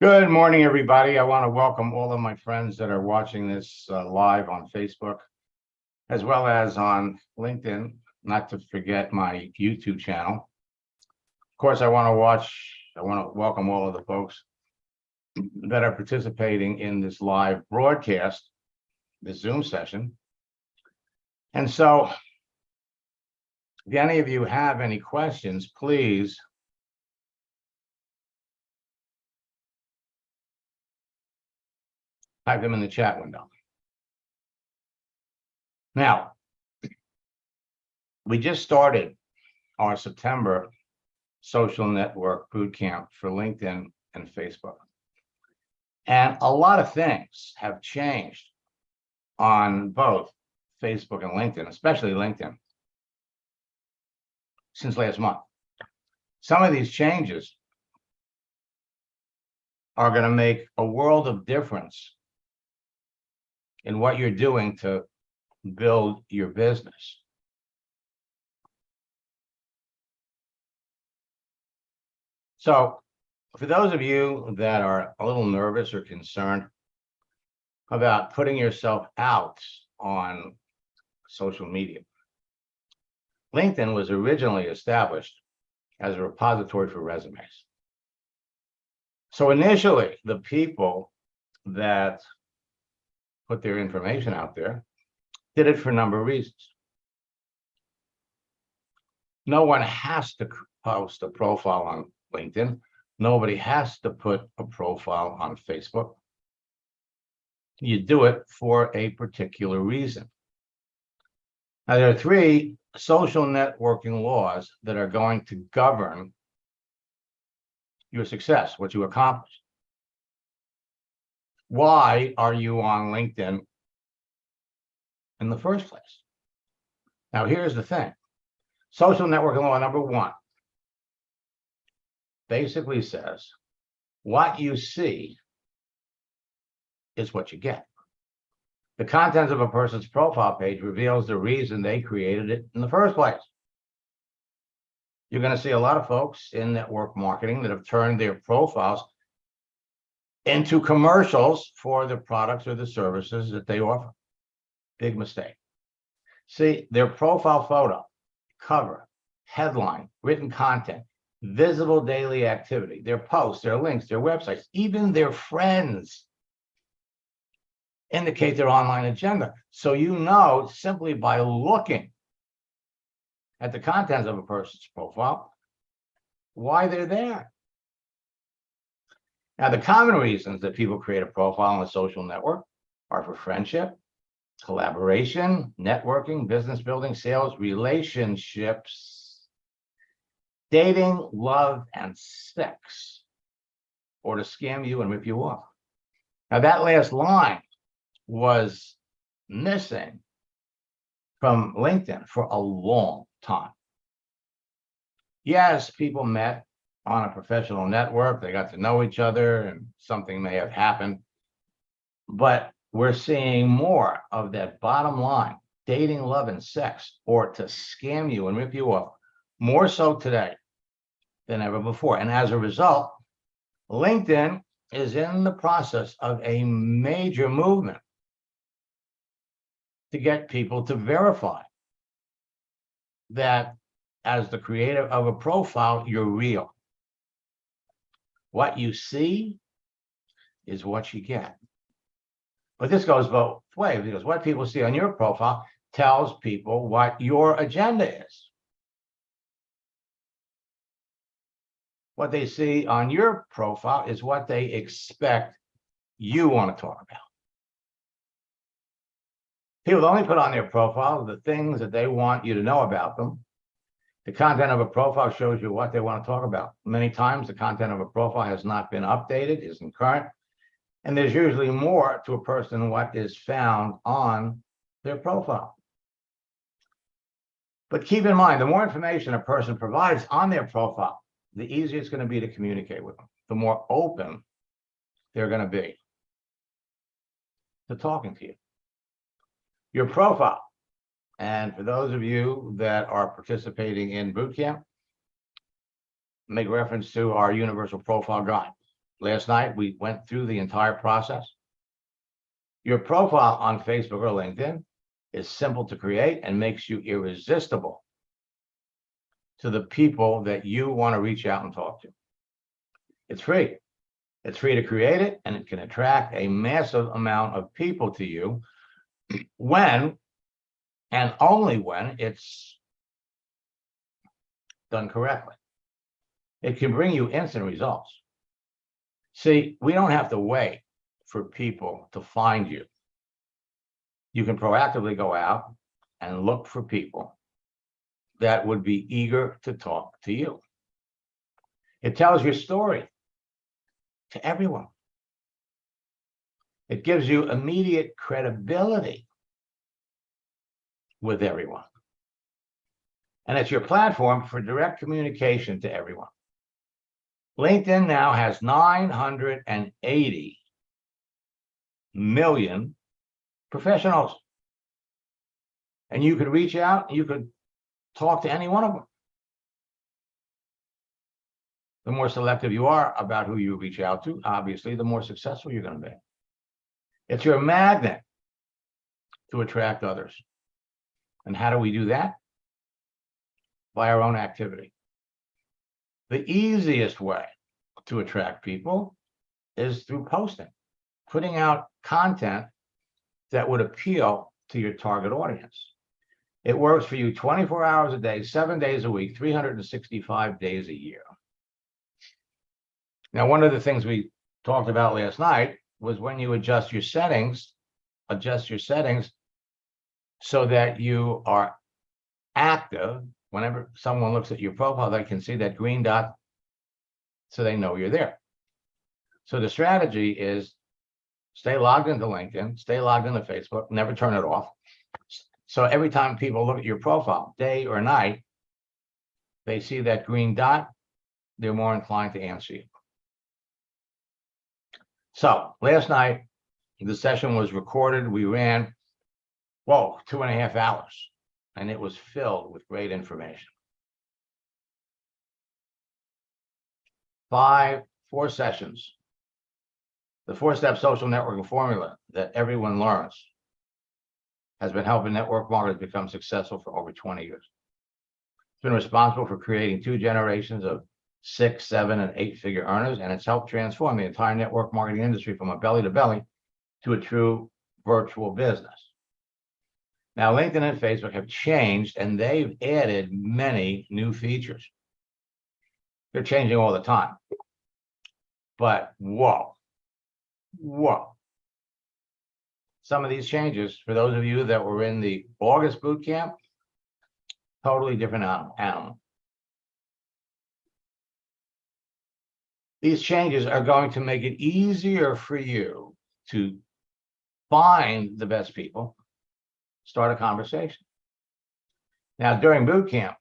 Good morning, everybody. I want to welcome all of my friends that are watching this live on Facebook, as well as on LinkedIn, not to forget my YouTube channel. Of course, I want to welcome all of the folks that are participating in this live broadcast, this Zoom session. And so, if any of you have any questions, please type them in the chat window. Now, we just started our September social network boot camp for LinkedIn and Facebook. And a lot of things have changed on both Facebook and LinkedIn, especially LinkedIn, since last month. Some of these changes are going to make a world of difference in what you're doing to build your business. So, for those of you that are a little nervous or concerned about putting yourself out on social media, LinkedIn was originally established as a repository for resumes. So initially, the people that put their information out there did it for a number of reasons. No one has to post a profile on LinkedIn. Nobody has to put a profile on Facebook. You do it for a particular reason. Now, there are three social networking laws that are going to govern your success, what you accomplish. Why are you on LinkedIn in the first place? Now, here's the thing. Social networking law number one basically says what you see is what you get. The content of a person's profile page reveals the reason they created it in the first place. You're going to see a lot of folks in network marketing that have turned their profiles into commercials for the products or the services that they offer. Big mistake. See, their profile photo, cover, headline, written content, visible daily activity, their posts, their links, their websites, even their friends indicate their online agenda. So you know simply by looking at the contents of a person's profile why they're there. Now, the common reasons that people create a profile on a social network are for friendship, collaboration, networking, business building, sales, relationships, dating, love, and sex, or to scam you and rip you off. Now, that last line was missing from LinkedIn for a long time. Yes, people met on a professional network, they got to know each other, and something may have happened, but we're seeing more of that bottom line, dating, love, and sex, or to scam you and rip you off, more so today than ever before. And as a result, LinkedIn is in the process of a major movement to get people to verify that as the creator of a profile, you're real. What you see is what you get. But this goes both ways, because what people see on your profile tells people what your agenda is. What they see on your profile is what they expect you want to talk about. People only put on their profile the things that they want you to know about them. The content of a profile shows you what they want to talk about. Many times the content of a profile has not been updated, isn't current, and there's usually more to a person than what is found on their profile. But keep in mind, the more information a person provides on their profile, the easier it's going to be to communicate with them, the more open they're going to be to talking to you. Your profile. And for those of you that are participating in boot camp, make reference to our universal profile guide. last night, we went through the entire process. Your profile on Facebook or LinkedIn is simple to create and makes you irresistible to the people that you want to reach out and talk to. It's free. It's free to create it, and it can attract a massive amount of people to you when and only when it's done correctly. It can bring you instant results. See, we don't have to wait for people to find you. You can proactively go out and look for people that would be eager to talk to you. It tells your story to everyone. It gives you immediate credibility with everyone. And it's your platform for direct communication to everyone. LinkedIn now has 980 million professionals. And you could reach out, you could talk to any one of them. The more selective you are about who you reach out to, obviously, the more successful you're going to be. It's your magnet to attract others. And how do we do that? By our own activity. The easiest way to attract people is through posting, putting out content that would appeal to your target audience. It works for you 24 hours a day, 7 days a week, 365 days a year. Now, one of the things we talked about last night was when you adjust your settings so that you are active. Whenever someone looks at your profile, they can see that green dot so they know you're there. So the strategy is stay logged into LinkedIn, stay logged into Facebook, never turn it off. So every time people look at your profile, day or night, they see that green dot, they're more inclined to answer you. So last night, the session was recorded. We ran, 2.5 hours. And it was filled with great information. 4 sessions. The 4-step social networking formula that everyone learns has been helping network marketers become successful for over 20 years. It's been responsible for creating 2 generations of 6, 7, and 8-figure earners, and it's helped transform the entire network marketing industry from a belly to belly to a true virtual business. Now, LinkedIn and Facebook have changed, and they've added many new features. They're changing all the time. But whoa. Some of these changes, for those of you that were in the August boot camp, totally different animal. These changes are going to make it easier for you to find the best people, start a conversation. Now, during boot camp,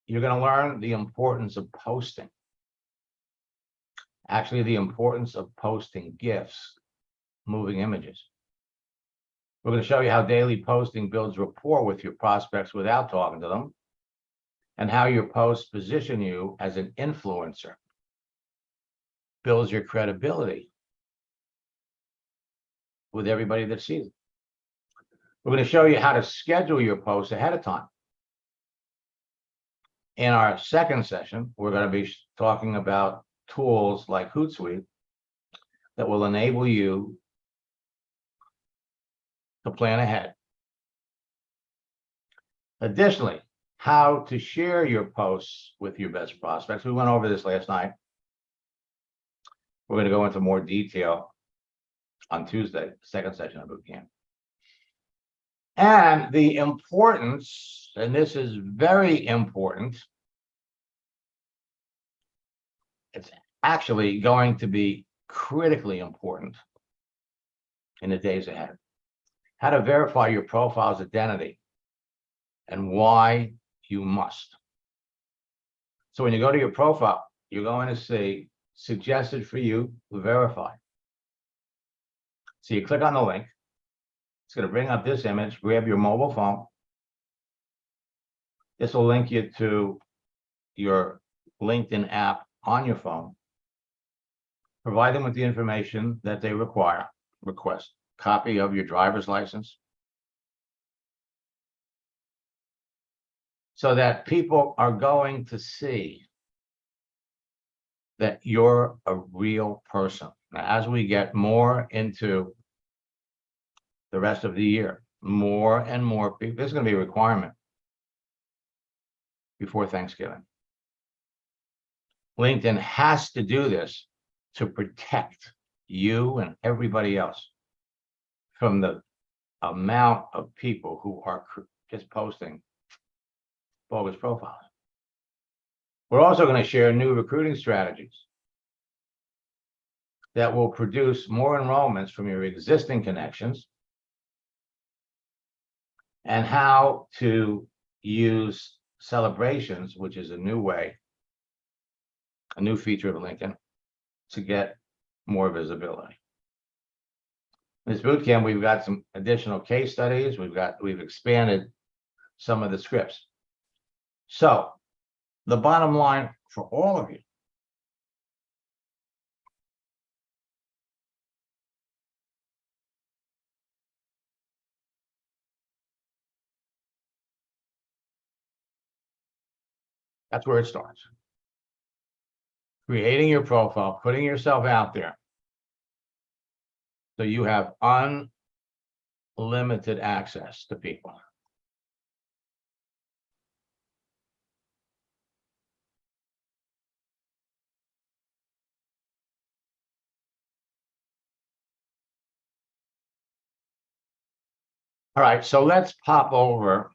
you're going to learn the importance of posting. Actually, the importance of posting GIFs, moving images. We're going to show you how daily posting builds rapport with your prospects without talking to them, and how your posts position you as an influencer, builds your credibility with everybody that sees it. We're going to show you how to schedule your posts ahead of time. In our second session, we're going to be talking about tools like Hootsuite that will enable you to plan ahead. Additionally, how to share your posts with your best prospects. We went over this last night. We're going to go into more detail on Tuesday, second session of boot camp. And the importance, and this is very important, it's actually going to be critically important in the days ahead. How to verify your profile's identity and why you must. So when you go to your profile, you're going to see suggested for you to verify. So you click on the link. It's going to bring up this image. Grab your mobile phone. This will link you to your LinkedIn app on your phone. Provide them with the information that they request. Copy of your driver's license. So that people are going to see that you're a real person. Now, as we get more into the rest of the year, more and more people, there's going to be a requirement before Thanksgiving. LinkedIn has to do this to protect you and everybody else from the amount of people who are just posting bogus profiles. We're also going to share new recruiting strategies that will produce more enrollments from your existing connections, and how to use celebrations, which is a new way, a new feature of LinkedIn, to get more visibility. In this bootcamp, we've got some additional case studies. We've expanded some of the scripts. So the bottom line for all of you, that's where it starts. Creating your profile, putting yourself out there, so you have unlimited access to people. All right, so let's pop over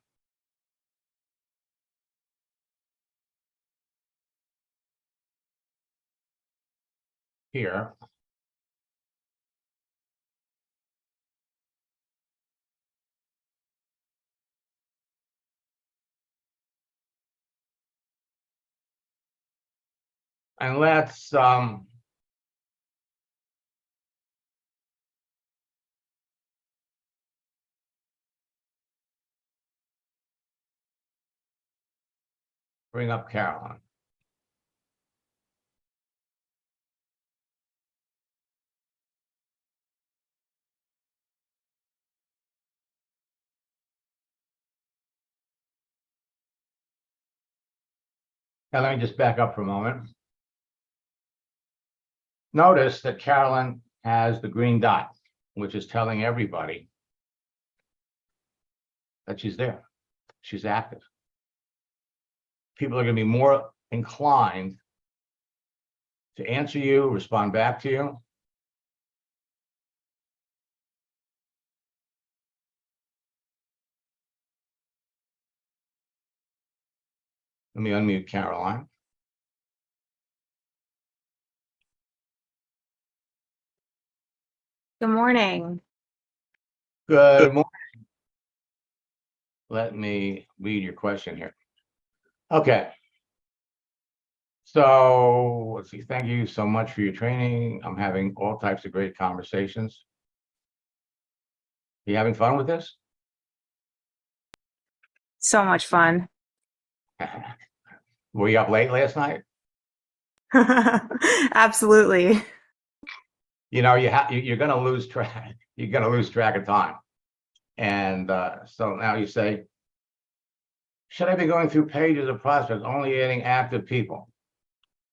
here. And let's bring up Carolyn. Now, let me just back up for a moment. Notice that Carolyn has the green dot, which is telling everybody that she's there. She's active. People are going to be more inclined to answer you, respond back to you. Let me unmute Caroline. Good morning. Good morning. Let me read your question here. Okay. So let's see. Thank you so much for your training. I'm having all types of great conversations. You having fun with this? So much fun. Were you up late last night? Absolutely. You know, you're going to lose track. You're going to lose track of time. And so now you say, should I be going through pages of prospects only adding active people?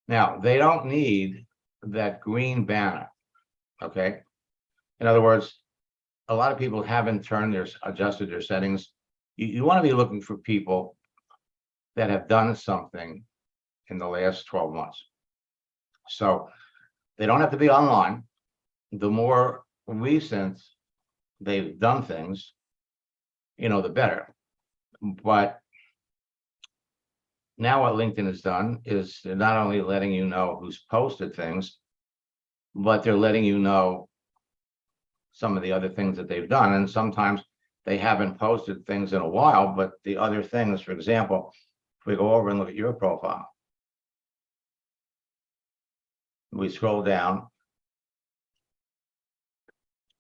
Now, they don't need that green banner, okay? In other words, a lot of people haven't adjusted their settings. You want to be looking for people that have done something in the last 12 months. So they don't have to be online. The more recent they've done things, the better. But now what LinkedIn has done is they're not only letting you know who's posted things, but they're letting you know some of the other things that they've done. And sometimes they haven't posted things in a while, but the other things, for example, if we go over and look at your profile, we scroll down,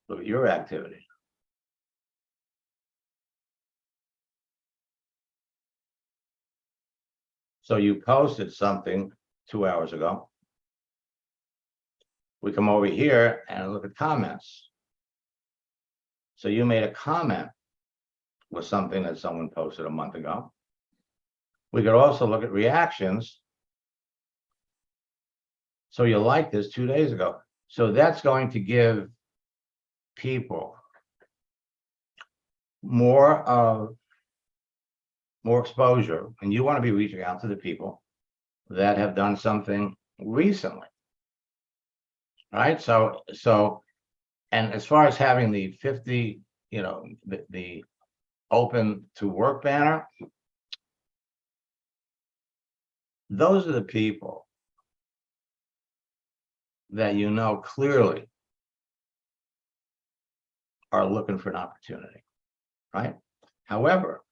look at your activity. So you posted something 2 hours ago. We come over here and look at comments. So you made a comment with something that someone posted a month ago. We could also look at reactions. So you liked this 2 days ago. So that's going to give people more exposure, and you want to be reaching out to the people that have done something recently, right? So, and as far as having the 50, the open to work banner, those are the people that clearly are looking for an opportunity, right? However,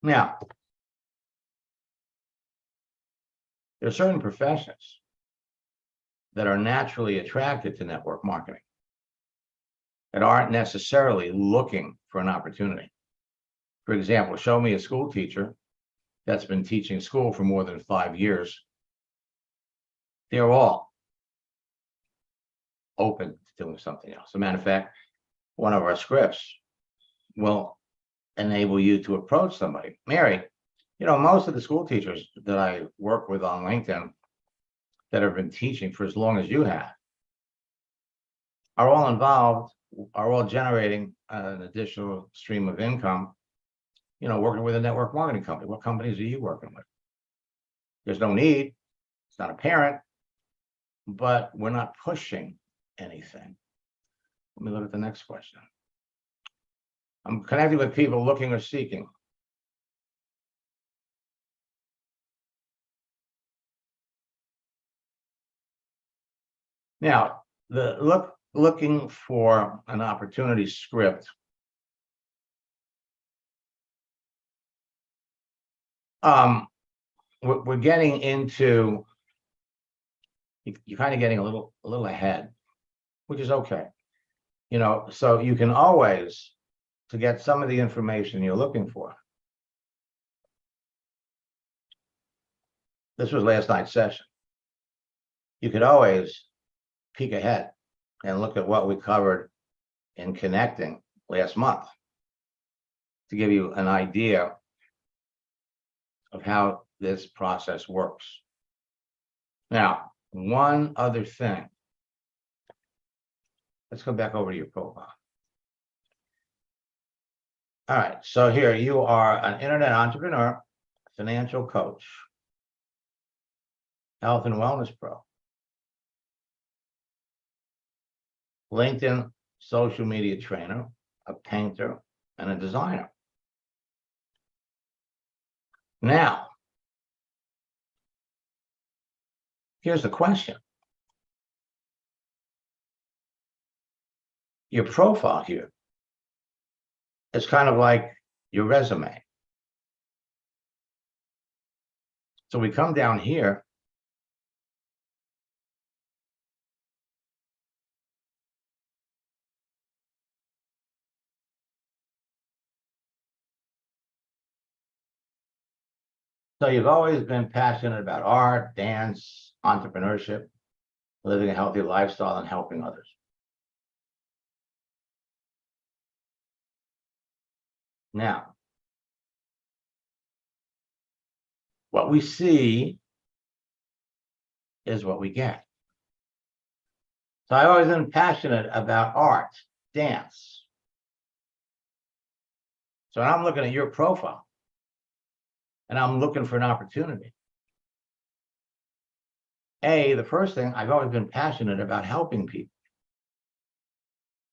now, there are certain professions that are naturally attracted to network marketing that aren't necessarily looking for an opportunity. For example, show me a school teacher that's been teaching school for more than 5 years. They're all open to doing something else. As a matter of fact, one of our scripts will enable you to approach somebody. Mary, most of the school teachers that I work with on LinkedIn that have been teaching for as long as you have are all involved, are all generating an additional stream of income, working with a network marketing company. What companies are you working with? There's no need. It's not apparent, but we're not pushing anything. Let me look at the next question. I'm connecting with people looking or seeking. Now, the looking for an opportunity script. We're getting into, you're kind of getting a little ahead, which is okay. So you can always, to get some of the information you're looking for. This was last night's session. You could always peek ahead and look at what we covered in connecting last month to give you an idea of how this process works. Now, one other thing. Let's go back over to your profile. All right, so here you are, an internet entrepreneur, financial coach, health and wellness pro, LinkedIn social media trainer, a painter, and a designer. Now, here's the question. Your profile here is kind of like your resume. So we come down here. So you've always been passionate about art, dance, entrepreneurship, living a healthy lifestyle, and helping others. Now, what we see is what we get. So I've always been passionate about art, dance. So I'm looking at your profile and I'm looking for an opportunity. The first thing, I've always been passionate about helping people.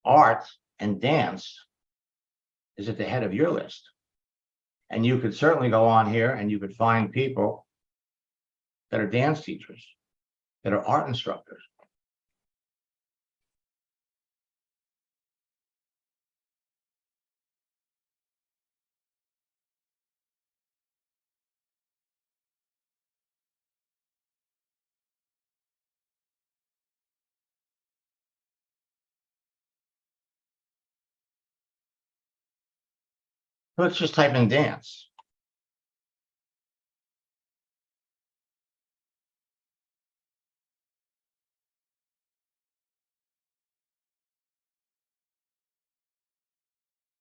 Art and dance is at the head of your list. And you could certainly go on here and you could find people that are dance teachers, that are art instructors. Let's just type in dance.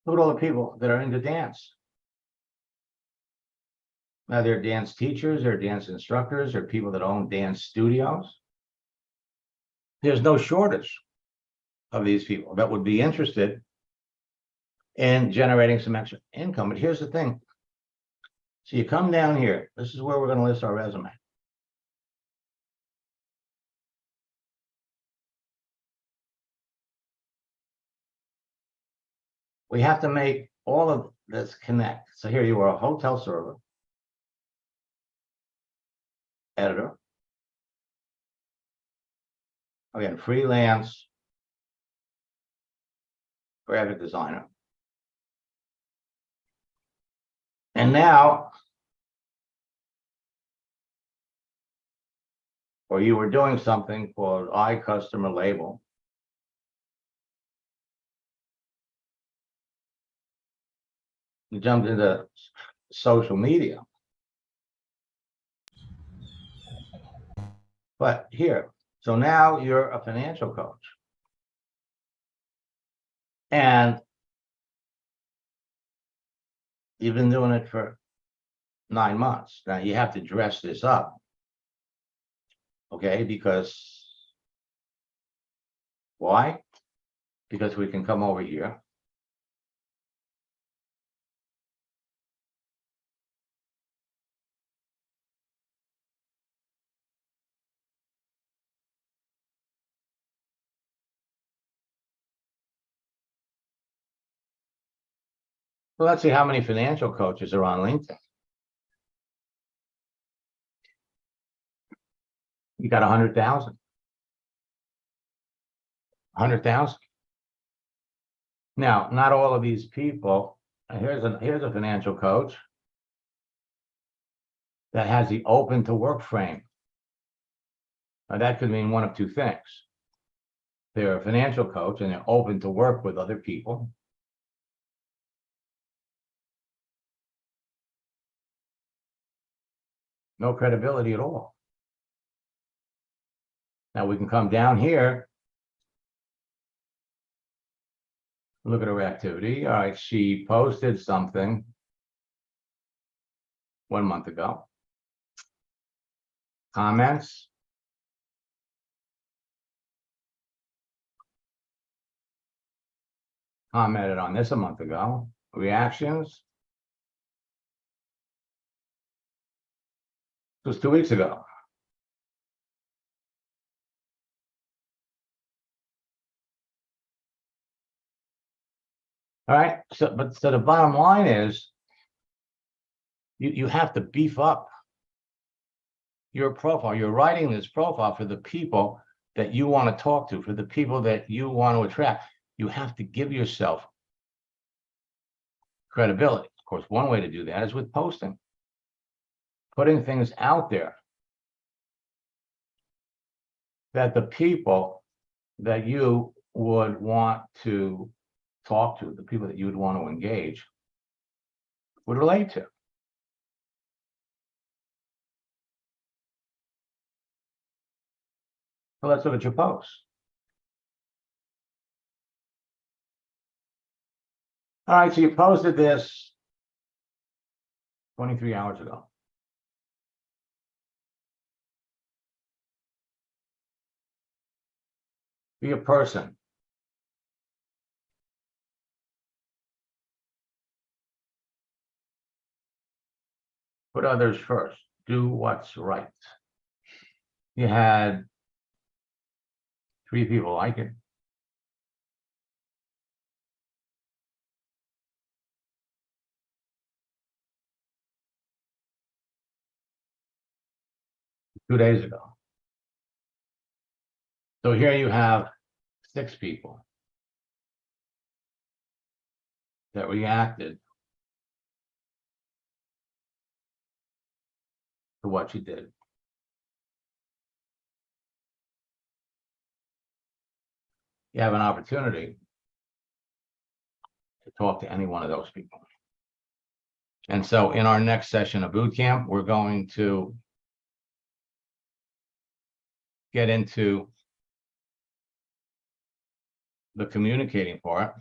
Look at all the people that are into dance. Now they're dance teachers, or dance instructors, or people that own dance studios. There's no shortage of these people that would be interested in generating some extra income. But here's the thing. So you come down here, this is where we're going to list our resume. We have to make all of this connect. So here you are, a hotel server, editor, again, freelance graphic designer. And now, or you were doing something called iCustomer Label. You jumped into social media. But here, so now you're a financial coach. And you've been doing it for 9 months. Now you have to dress this up. Okay, because why? Because we can come over here. Well, let's see how many financial coaches are on LinkedIn. You got 100,000. 100,000. Now, not all of these people. Here's a financial coach that has the open to work frame. Now, that could mean one of two things. They're a financial coach and they're open to work with other people. No credibility at all. Now we can come down here. Look at her activity. All right, she posted something 1 month ago. Comments. Commented on this a month ago. Reactions. It was 2 weeks ago. All right, so the bottom line is you have to beef up your profile. You're writing this profile for the people that you want to talk to, for the people that you want to attract. You have to give yourself credibility. Of course, one way to do that is with posting, putting things out there that the people that you would want to talk to, the people that you would want to engage, would relate to. So let's look at your posts. All right, so you posted this 23 hours ago. Be a person. Put others first. Do what's right. You had 3 people like it. Two days ago. So here you have 6 people that reacted to what you did. You have an opportunity to talk to any one of those people. And so in our next session of boot camp, we're going to get into the communicating part.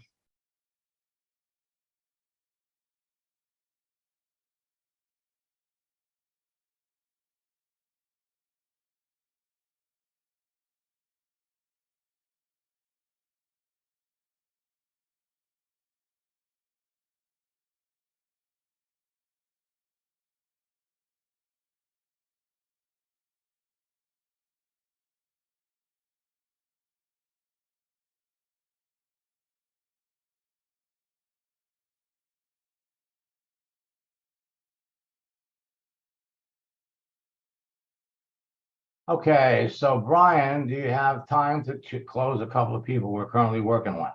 Okay, so Brian, do you have time to close a couple of people we're currently working with?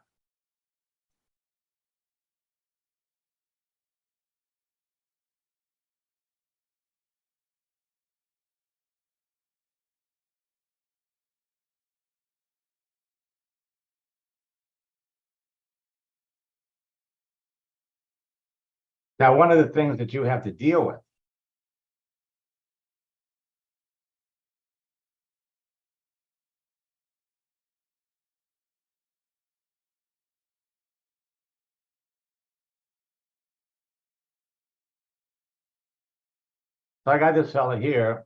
Now, one of the things that you have to deal with so I got this fella here.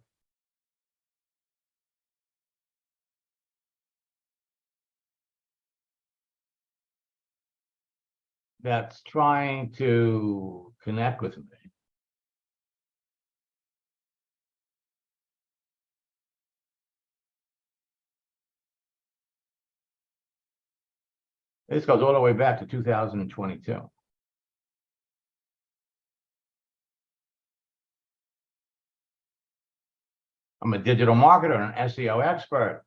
That's trying to connect with me. This goes all the way back to 2022. I'm a digital marketer and an SEO expert.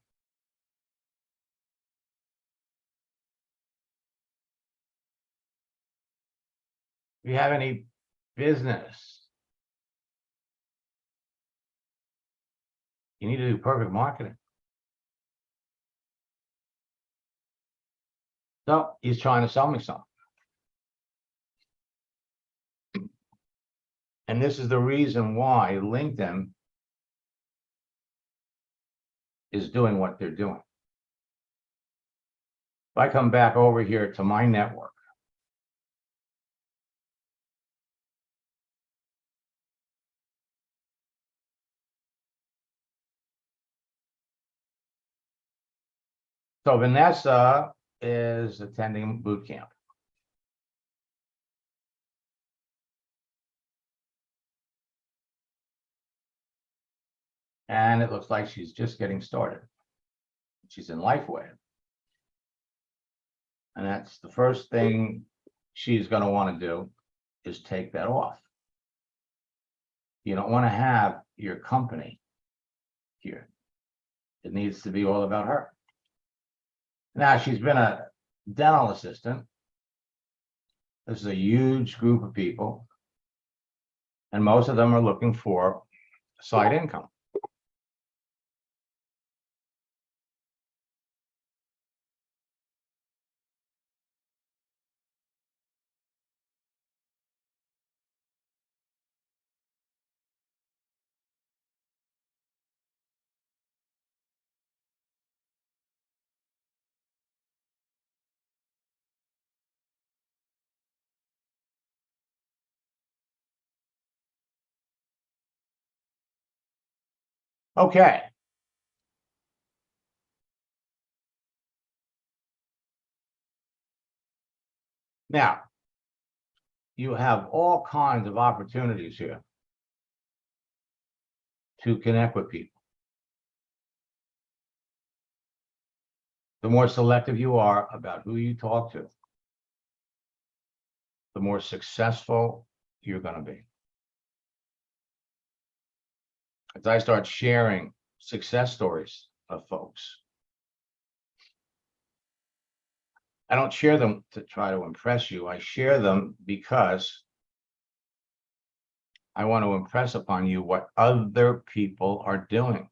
If you have any business, you need to do perfect marketing. So he's trying to sell me something. And this is the reason why LinkedIn is doing what they're doing. If I come back over here to my network, so Vanessa is attending boot camp. And it looks like she's just getting started. She's in LifeWay. And that's the first thing she's going to want to do is take that off. You don't want to have your company here. It needs to be all about her. Now, she's been a dental assistant. This is a huge group of people. And most of them are looking for side income. Okay. Now, you have all kinds of opportunities here to connect with people. The more selective you are about who you talk to, the more successful you're going to be. As I start sharing success stories of folks, I don't share them to try to impress you. I share them because I want to impress upon you what other people are doing.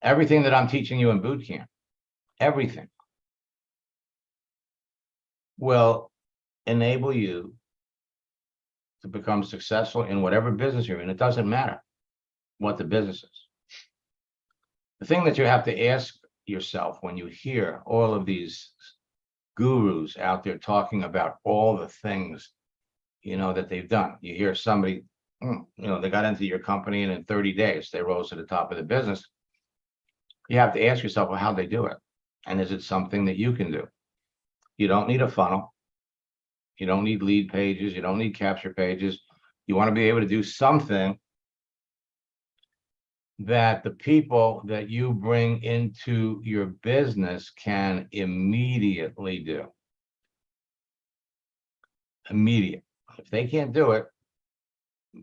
Everything that I'm teaching you in boot camp, everything will enable you to become successful in whatever business you're in. It doesn't matter what the business is. The thing that you have to ask yourself when you hear all of these gurus out there talking about all the things, that they've done. You hear somebody, they got into your company and in 30 days, they rose to the top of the business. You have to ask yourself, well, how'd they do it? And is it something that you can do? You don't need a funnel. You don't need lead pages. You don't need capture pages. You want to be able to do something that the people that you bring into your business can immediately do. Immediate. If they can't do it,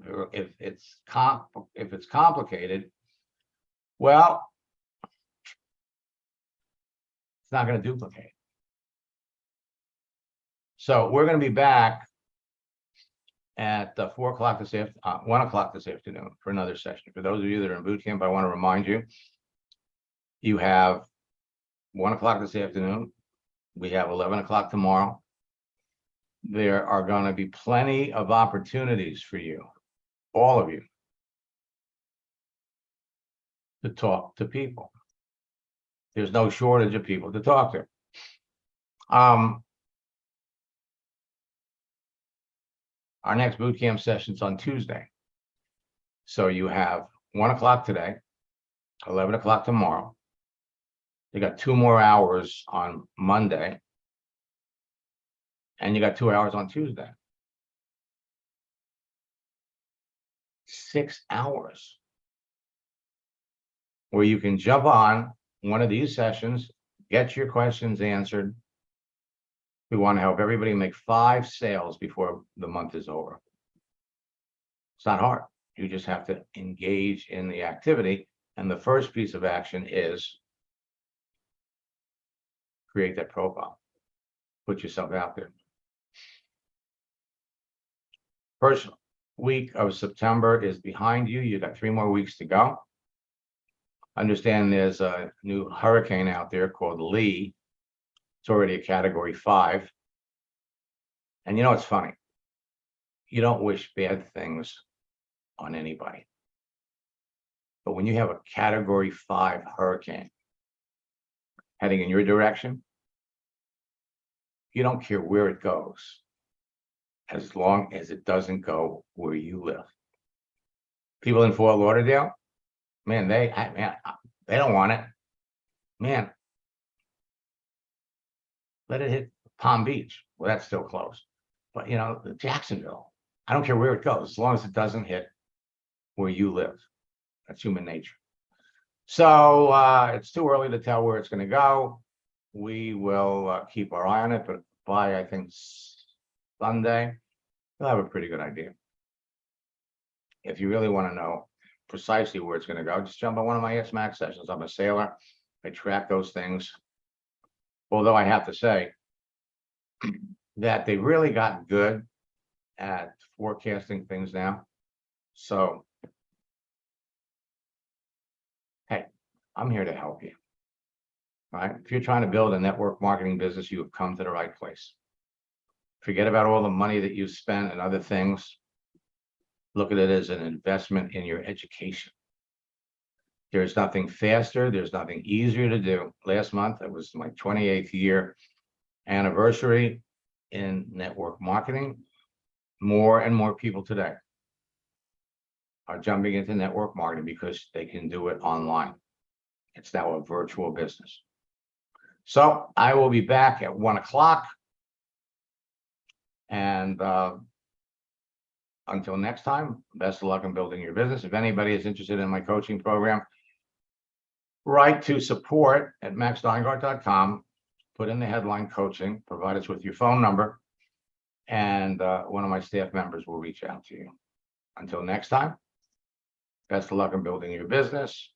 Or if it's complicated, well, it's not going to duplicate. So we're going to be back at 4 o'clock this afternoon, 1 o'clock this afternoon for another session. For those of you that are in boot camp, I want to remind you, you have 1 o'clock this afternoon. We have 11 o'clock tomorrow. There are going to be plenty of opportunities for you, all of you, to talk to people. There's no shortage of people to talk to. Our next boot camp session's on Tuesday. So you have 1 o'clock today, 11 o'clock tomorrow. You got 2 more hours on Monday. And you got 2 hours on Tuesday. 6 hours where you can jump on one of these sessions, get your questions answered. We want to help everybody make 5 sales before the month is over. It's not hard. You just have to engage in the activity. And the first piece of action is create that profile. Put yourself out there. First week of September is behind you. You got 3 more weeks to go. Understand there's a new hurricane out there called Lee. It's already a category 5. And you know, it's funny. You don't wish bad things on anybody. But when you have a category 5 hurricane heading in your direction, you don't care where it goes, as long as it doesn't go where you live. People in Fort Lauderdale, man, they don't want it. Man, let it hit Palm Beach. Well, that's still close. But you know, Jacksonville, I don't care where it goes, as long as it doesn't hit where you live. That's human nature. So it's too early to tell where it's going to go. We will keep our eye on it, but by, I think, Sunday, we'll have a pretty good idea. If you really want to know precisely where it's going to go, just jump on one of my Ask Max sessions. I'm a sailor. I track those things. Although I have to say that they've really gotten good at forecasting things now. So, hey, I'm here to help you. All right. If you're trying to build a network marketing business, you have come to the right place. Forget about all the money that you've spent and other things. Look at it as an investment in your education. There's nothing faster. There's nothing easier to do. Last month, it was my 28th year anniversary in network marketing. More and more people today are jumping into network marketing because they can do it online. It's now a virtual business. So I will be back at 1 o'clock. And until next time, best of luck in building your business. If anybody is interested in my coaching program, write to support@maxsteingart.com, put in the headline coaching, provide us with your phone number, and one of my staff members will reach out to you. Until next time, best of luck in building your business.